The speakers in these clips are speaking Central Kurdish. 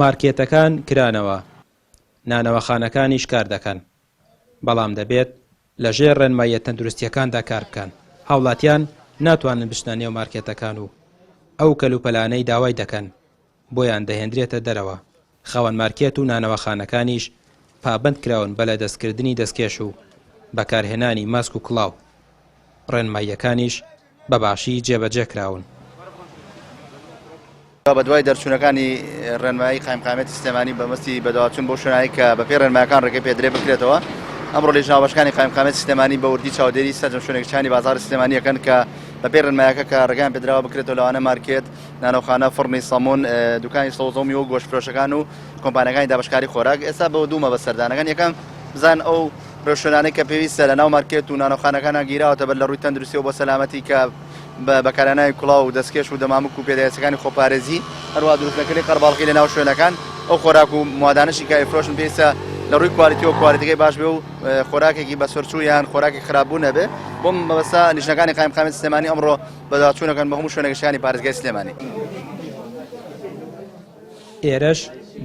مارکێتەکان کرانەوە، نانەوەخانەکانیش کار دەکەن، بەڵام دەبێت لەژێر ڕێنماییە تەندروستیەکاندا کار بکەن. هاوڵاتیان ناتوانن بچنە نێو مارکێتەکان و ئەو کەلوپەلانەی داوای دەکەن بۆیان دەهێنرێتە دەرەوە. خاوەن مارکێت و نانەوەخانەکانیش پابەند کراون بە لە دەستکردنی دەستکێش و بەکارهێنانی ماسک و کڵاو. ڕێنماییەکانیش بەباشی جێبەجێ کراون. بە دوای دەرچوونەکانی ڕێنمایی قایمقامێتی سلێمانی بەمەستی بەداواچوون بۆ شوێنایی کە بەپێ ڕێنمایەکان ڕێگەی پێدرێ بکرێتەوە. ئەمڕۆ لێژناوبەشەکانی قایمقامێتی سلێمانی بە وردی چاودێری سەرجەم شوێنێکیانی بازاڕی سلێمانی یەکەن کە بەپێ ڕێنمایەکە کە ڕێگەیان پێدراوە بکرێتەوە لەوانە مارکێت، نانەوەخانە، فڕنی سەمون، دوکانی سەوزەمی و گۆشتفرۆشەکان و کۆمپانیەکانی دابشکاری خۆراک. ئێستا بە دوومە بەسەردانەکان. یەکەم بزان ئەو ڕێشوێنانەی کە پێویستە لە ناو مارکێت و نانەوەخانەکان گیراوەتە بەر لە ڕووی تەندروستی و بۆ سەلامەتی کە بەکارهێنانی کڵاو و دەستکێش و دەمامک و پێداویستەکانی خۆپارێزی، هەروەها دروستنەکردنی قەرباڵغی لە ناو شوێنەکان. ئەو خۆراک و موادانەشی کە ئەیفرۆشن پێویستە لە ڕووی کوالیتی و کوالیتیەکەی باش بێ و خۆراکێکی بە سەرچوو یان خۆراکی خراپبوو نەبێ. بۆم مەبەستا نیشتەکانی قایمقامێتی سلێمانی ئەمڕۆ بەداواچوونەکەن بە هەموو شوێنەکەشیانی پارێزگای سلێمانی. ئێرەش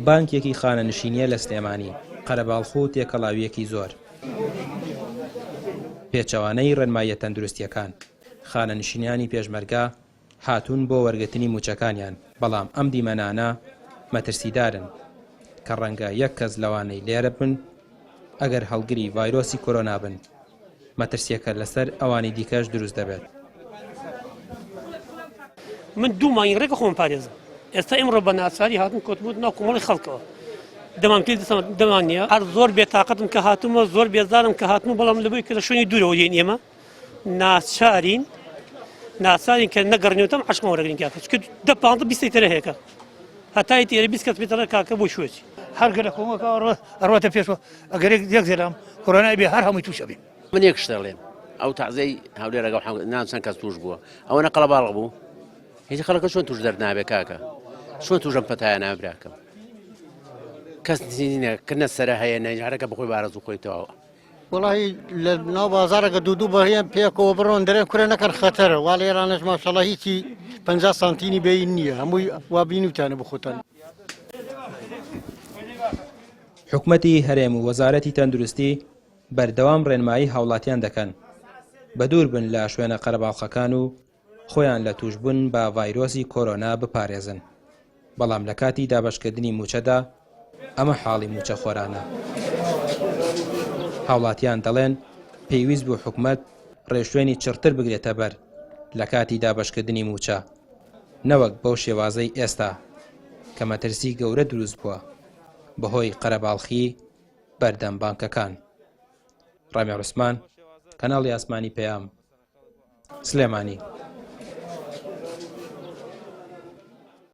بانکێکی خانەنشینیە لە سلێمانی، قەرەباڵغ و تێکەڵاویەکی زۆر. پێچەوانەی ڕێنماییە تەندروستیەکان، خانەنشینیانی پێشمەرگا هاتوون بۆ وەرگرتنی موچەکانیان، بەڵام ئەم دیمەنانە مەترسیدارن کە ڕەنگە یەک کەس لەوانەی لێرە بن ئەگەر هەڵگری ڤایرۆسی کۆرۆنا بن، مەترسیەکە لەسەر ئەوانی دیکەش دروست دەبێت. من دوو مانگی ڕێگە خۆم پارێزم. ئێستا ئێمڕۆ بە ناچاری هاتم کۆتبوو ناو کۆمەڵی خەڵکەوە. دەمان نییە هەر زۆر بێتاقەتم کە هاتوومە، زۆر بێزارم کە هاتووم، بەڵام لەبەوەی کە لە شوێنی دوورەوە دێن ئێمە ناچارین کە نەگەڕنیوتەم عەشقمە وەرەگرین کاکە، چونکە 10-15 تەرە هەیە هەتای تێرە 20 کەس بێتەرە کاکە بۆ شوێتی هەرگە لە کۆمەکە ئەڕواتە پێشەوە ئەگەر یەک زێرام کۆرۆنای بێ هەر هەمووی تووشە بێ. من یەک شتەڵێم ئەو تەعزەی هەولێرەگە نان چەند کەس توش بووە، ئەوەنە قەڵەباڵغ بوو، هیچ خەڵکە چۆن توش دەرنابێ کاکە، چۆن توشەم پەتایە نابراکەم، کەس کردنە سەرە هەیە نەجارەکە بخۆی بارەزوو خۆیتەوە. وڵی لە ناو بازارەکە دوو بەهیان پێکەوە بڕۆن دەرێن کورە نەکەن خەتەرە، وا لێرانەش ماشەڵڵا هیچی 50 سانتینی بین نییە، هەمووی وا بینوتانە بخۆتان. حکومەتی هەرێم و وەزارەتی تەندروستی بەردەوام ڕێنمایی هاوڵاتیان دەکەن بە دوور بن لە شوێنە قەرەباڵغەکان و خۆیان لە توشبوون بە ڤایرۆسی کۆرۆنا بپارێزن، بەڵام لە کاتی دابەشکردنی موچەدا ئەمە حاڵی موچە خۆرانە. هاوڵاتیان دەڵێن پێویست بوو حکومەت ڕێشوێنی چڕتر بگرێتە بەر لە کاتی دابەشکردنی موچە، نەوەک بەو شێوازەی ئێستا کە مەترسی گەورە دروست بووە بەهۆی قەرەباڵغی بەردەم بانکەکان. ڕامی عوسمان، کەناڵی ئاسمانی پەیام، سلێمانی.